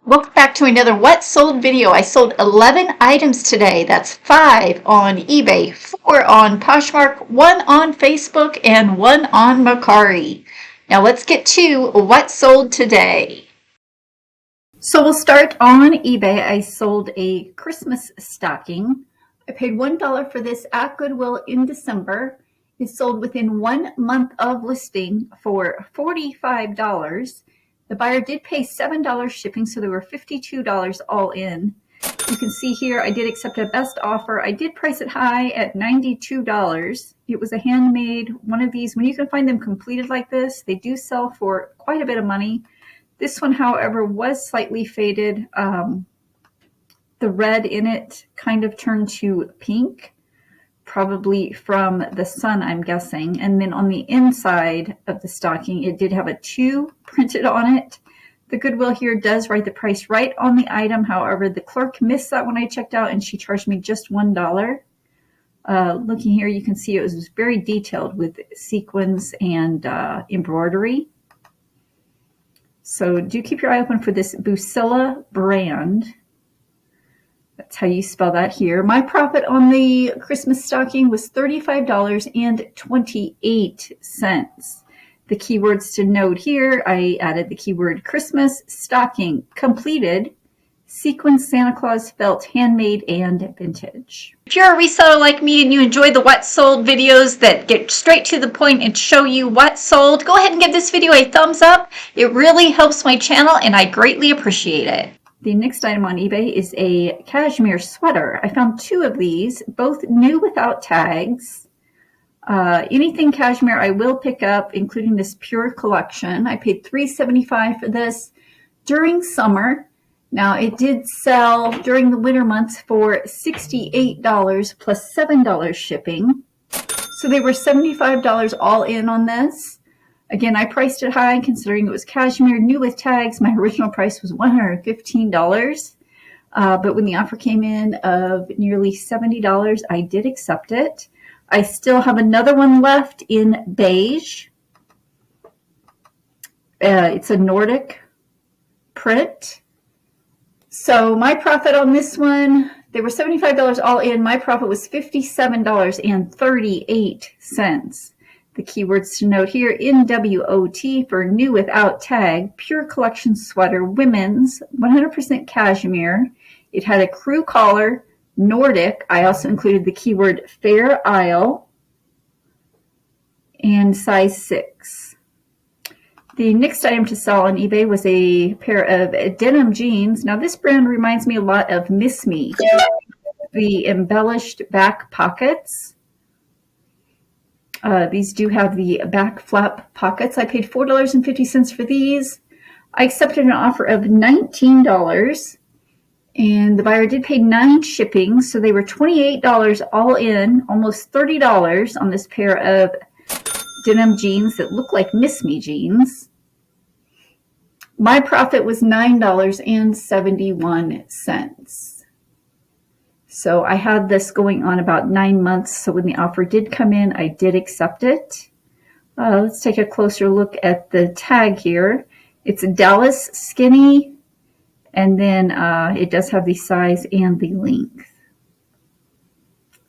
Welcome back to another What Sold video. I sold 11 items today. That's 5 on eBay, 4 on Poshmark, 1 on Facebook, and 1 on Mercari. Now let's get to what sold today. So we'll start on eBay. I sold a Christmas stocking. I paid $1 for this at Goodwill in December. It sold within 1 month of listing for $45. The buyer did pay $7 shipping, so they were $52 all in. You can see here I did accept a best offer. I did price it high at $92. It was a handmade one of these. When you can find them completed like this, they do sell for quite a bit of money. This one, however, was slightly faded. The red in it kind of turned to pink, probably from the sun, I'm guessing. And then on the inside of the stocking, it did have a 2 printed on it. The Goodwill here does write the price right on the item. However, the clerk missed that when I checked out, and she charged me just $1. Looking here, you can see it was very detailed with sequins and embroidery. So do keep your eye open for this Busilla brand. That's how you spell that here. My profit on the Christmas stocking was $35.28. The keywords to note here, I added the keyword Christmas stocking, completed, sequin, Santa Claus felt, handmade, and vintage. If you're a reseller like me and you enjoy the what sold videos that get straight to the point and show you what sold, go ahead and give this video a thumbs up. It really helps my channel and I greatly appreciate it. The next item on eBay is a cashmere sweater. I found 2 of these, both new without tags. Anything cashmere I will pick up, including this pure collection. I paid $3.75 for this during summer. Now, it did sell during the winter months for $68 plus $7 shipping. So they were $75 all in on this. Again, I priced it high considering it was cashmere, new with tags. My original price was $115. But when the offer came in of nearly $70, I did accept it. I still have another one left in beige. It's a Nordic print. So my profit on this one, they were $75 all in. My profit was $57.38. The keywords to note here, NWOT for new without tag, pure collection sweater, women's, 100% cashmere. It had a crew collar, Nordic. I also included the keyword Fair Isle, and size 6. The next item to sell on eBay was a pair of denim jeans. Now this brand reminds me a lot of Miss Me. The embellished back pockets. These do have the back flap pockets. I paid $4.50 for these. I accepted an offer of $19, and the buyer did pay $9 shipping, so they were $28 all in, almost $30 on this pair of denim jeans that look like Miss Me jeans. My profit was $9.71. So I had this going on about 9 months. So when the offer did come in, I did accept it. Let's take a closer look at the tag here. It's a Dallas skinny, and then it does have the size and the length.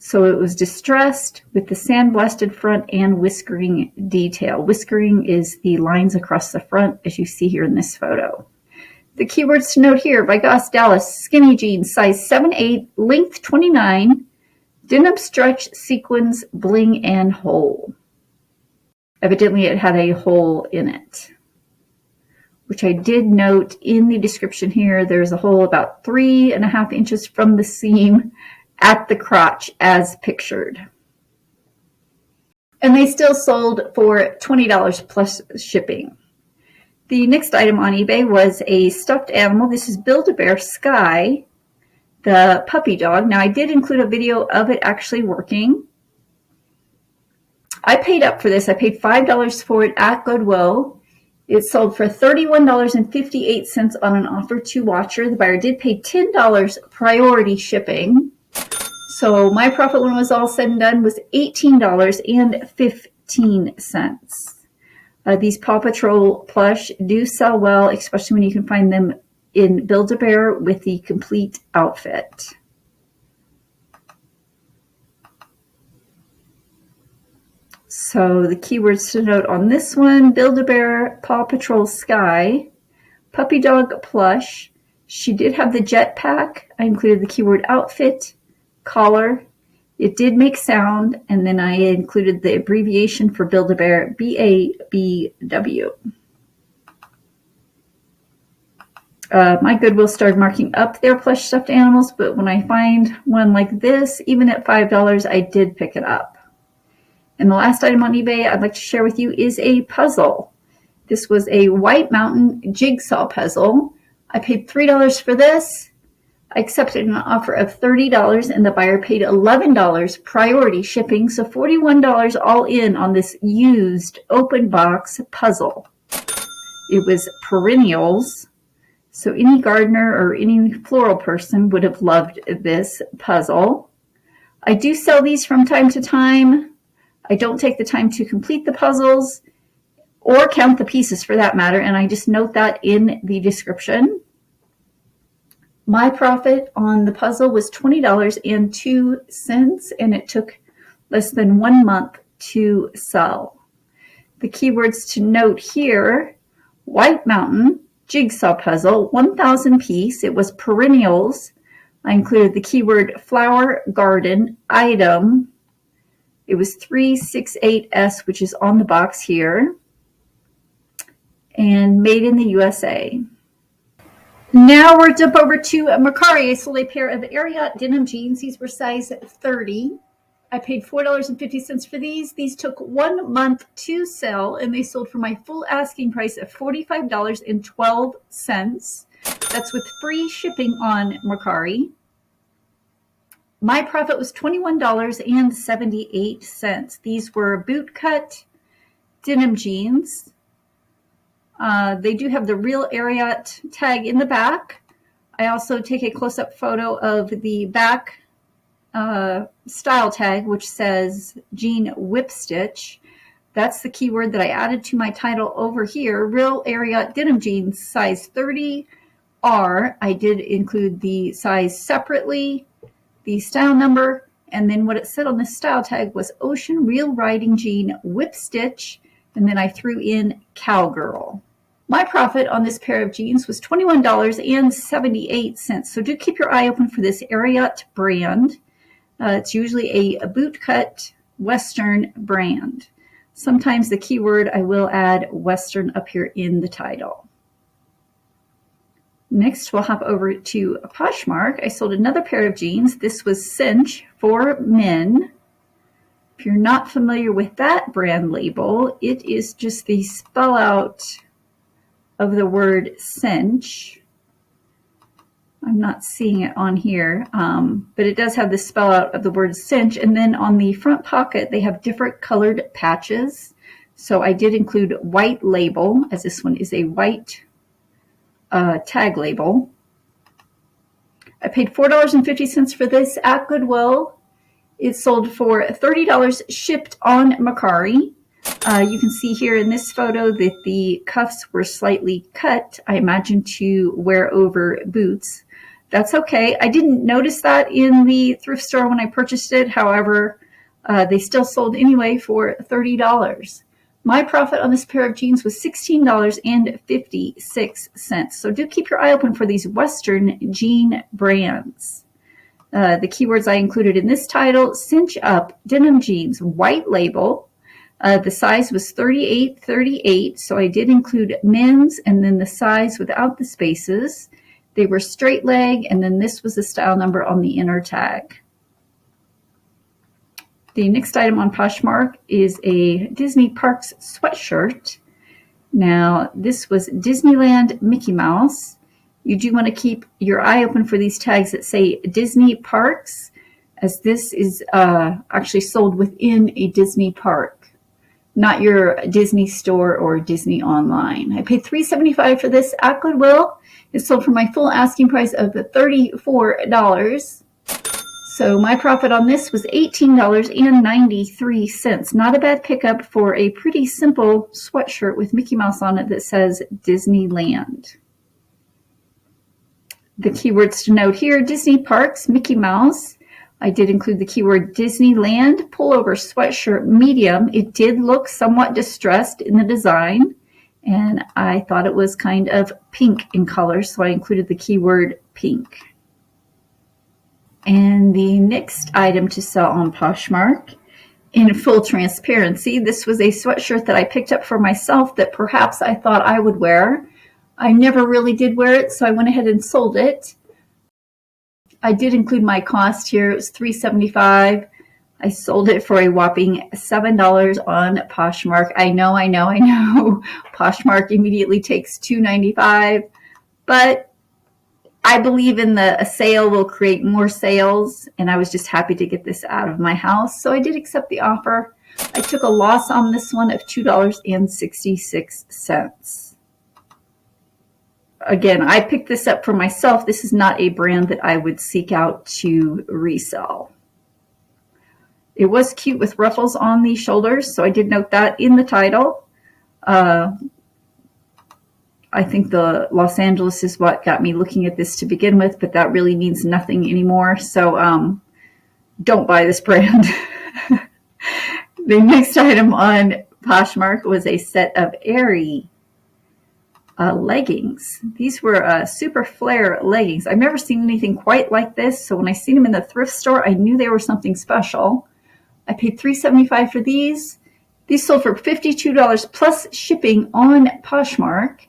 So it was distressed with the sandblasted front and whiskering detail. Whiskering is the lines across the front, as you see here in this photo. The keywords to note here, by Goss Dallas, skinny jeans, size 7/8, length 29, denim stretch, sequins, bling, and hole. Evidently, it had a hole in it, which I did note in the description here. There's a hole about 3.5 inches from the seam at the crotch as pictured. And they still sold for $20 plus shipping. The next item on eBay was a stuffed animal. This is Build-A-Bear Sky, the puppy dog. Now, I did include a video of it actually working. I paid up for this. I paid $5 for it at Goodwill. It sold for $31.58 on an offer to Watcher. The buyer did pay $10 priority shipping. So my profit when it was all said and done was $18.15. These Paw Patrol plush do sell well, especially when you can find them in Build-A-Bear with the complete outfit. So the keywords to note on this one: Build-A-Bear, Paw Patrol Sky, Puppy Dog Plush. She did have the jetpack. I included the keyword outfit, collar. It did make sound, and then I included the abbreviation for Build-A-Bear, BABW. My Goodwill started marking up their plush stuffed animals, but when I find one like this, even at $5, I did pick it up. And the last item on eBay I'd like to share with you is a puzzle. This was a White Mountain jigsaw puzzle. I paid $3 for this. I accepted an offer of $30 and the buyer paid $11 priority shipping, so $41 all in on this used open box puzzle. It was perennials, so any gardener or any floral person would have loved this puzzle. I do sell these from time to time. I don't take the time to complete the puzzles or count the pieces for that matter, and I just note that in the description. My profit on the puzzle was $20.02, and it took less than 1 month to sell. The keywords to note here: White Mountain jigsaw puzzle, 1,000 piece. It was perennials. I included the keyword flower garden item. It was 368S, which is on the box here, and made in the USA. Now we're jump over to Mercari. I sold a pair of Ariat denim jeans. These were size 30. I paid $4.50 for these. These took 1 month to sell, and they sold for my full asking price of $45.12. That's with free shipping on Mercari. My profit was $21.78. These were bootcut denim jeans. They do have the real Ariat tag in the back. I also take a close-up photo of the back style tag, which says jean whip stitch. That's the keyword that I added to my title over here. Real Ariat denim jeans, size 30R. I did include the size separately, the style number, and then what it said on the style tag was Ocean Real Riding Jean Whip Stitch, and then I threw in Cowgirl. My profit on this pair of jeans was $21.78, so do keep your eye open for this Ariat brand. It's usually a bootcut Western brand. Sometimes the keyword I will add Western up here in the title. Next, we'll hop over to Poshmark. I sold another pair of jeans. This was Cinch for men. If you're not familiar with that brand label, it is just the spell out of the word cinch. I'm not seeing it on here, but it does have the spell out of the word cinch. And then on the front pocket, they have different colored patches. So I did include white label, as this one is a white tag label. I paid $4.50 for this at Goodwill. It sold for $30 shipped on Mercari. You can see here in this photo that the cuffs were slightly cut, I imagine to wear over boots. That's okay. I didn't notice that in the thrift store when I purchased it. However, they still sold anyway for $30. My profit on this pair of jeans was $16.56. So do keep your eye open for these Western jean brands. The keywords I included in this title: cinch up denim jeans, white label. The size was 38, so I did include men's and then the size without the spaces. They were straight leg, and then this was the style number on the inner tag. The next item on Poshmark is a Disney Parks sweatshirt. Now, this was Disneyland Mickey Mouse. You do want to keep your eye open for these tags that say Disney Parks, as this is actually sold within a Disney park, not your Disney store or Disney online. I paid $3.75 for this at Goodwill. It sold for my full asking price of $34. So my profit on this was $18.93. Not a bad pickup for a pretty simple sweatshirt with Mickey Mouse on it that says Disneyland. The keywords to note here: Disney Parks, Mickey Mouse. I did include the keyword Disneyland, pullover sweatshirt, medium. It did look somewhat distressed in the design, and I thought it was kind of pink in color, so I included the keyword pink. And the next item to sell on Poshmark, in full transparency, this was a sweatshirt that I picked up for myself that perhaps I thought I would wear. I never really did wear it, so I went ahead and sold it. I did include my cost here. It was $3.75. I sold it for a whopping $7 on Poshmark. I know. Poshmark immediately takes $2.95, but I believe in a sale will create more sales, and I was just happy to get this out of my house, so I did accept the offer. I took a loss on this one of $2.66. Again, I picked this up for myself. This is not a brand that I would seek out to resell. It was cute with ruffles on the shoulders, so I did note that in the title. I think the Los Angeles is what got me looking at this to begin with, but that really means nothing anymore, so don't buy this brand. The next item on Poshmark was a set of Aerie leggings. These were super flare leggings. I've never seen anything quite like this, so when I seen them in the thrift store, I knew they were something special. I paid $3.75 for these. These sold for $52 plus shipping on Poshmark.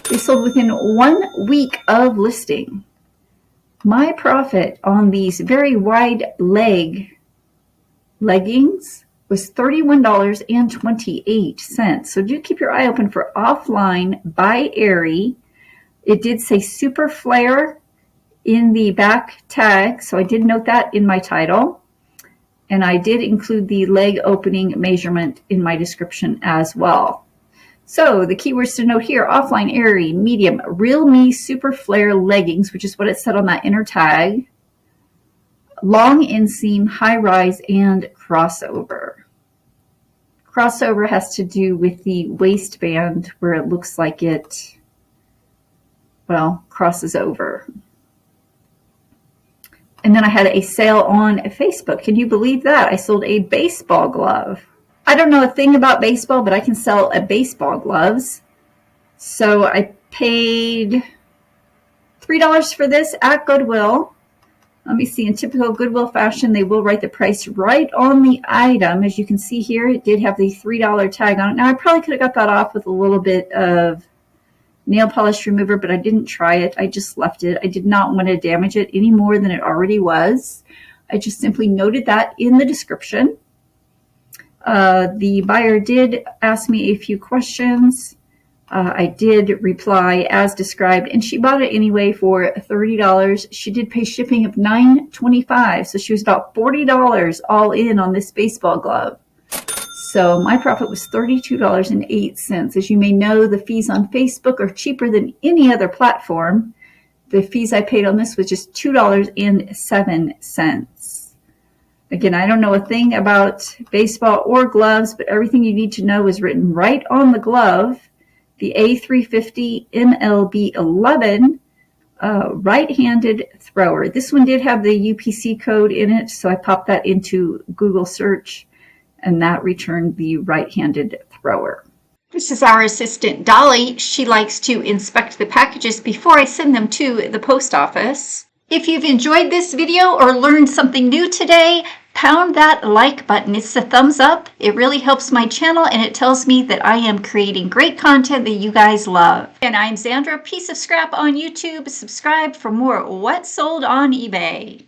They sold within 1 week of listing. My profit on these very wide leg leggings was $31.28. So do keep your eye open for Offline by Aerie. It did say super flare in the back tag, so I did note that in my title. And I did include the leg opening measurement in my description as well. So the keywords to note here: Offline Aerie, medium, real me super flare leggings, which is what it said on that inner tag. Long inseam, high rise, and crossover. Crossover has to do with the waistband where it looks like it, well, crosses over. And then I had a sale on Facebook. Can you believe that? I sold a baseball glove. I don't know a thing about baseball, but I can sell a baseball gloves. So I paid $3 for this at Goodwill. Let me see, in typical Goodwill fashion, they will write the price right on the item. As you can see here, it did have the $3 tag on it. Now, I probably could have got that off with a little bit of nail polish remover, but I didn't try it. I just left it. I did not want to damage it any more than it already was. I just simply noted that in the description. The buyer did ask me a few questions. I did reply as described, and she bought it anyway for $30. She did pay shipping of $9.25, so she was about $40 all in on this baseball glove. So my profit was $32.08. As you may know, the fees on Facebook are cheaper than any other platform. The fees I paid on this was just $2.07. Again, I don't know a thing about baseball or gloves, but everything you need to know is written right on the glove. The A350 MLB 11 right-handed thrower. This one did have the UPC code in it, so I popped that into Google search, and that returned the right-handed thrower. This is our assistant, Dolly. She likes to inspect the packages before I send them to the post office. If you've enjoyed this video or learned something new today, pound that like button. It's the thumbs up. It really helps my channel, and it tells me that I am creating great content that you guys love. And I'm Zandra, Piece of Scrap on YouTube. Subscribe for more What Sold on eBay.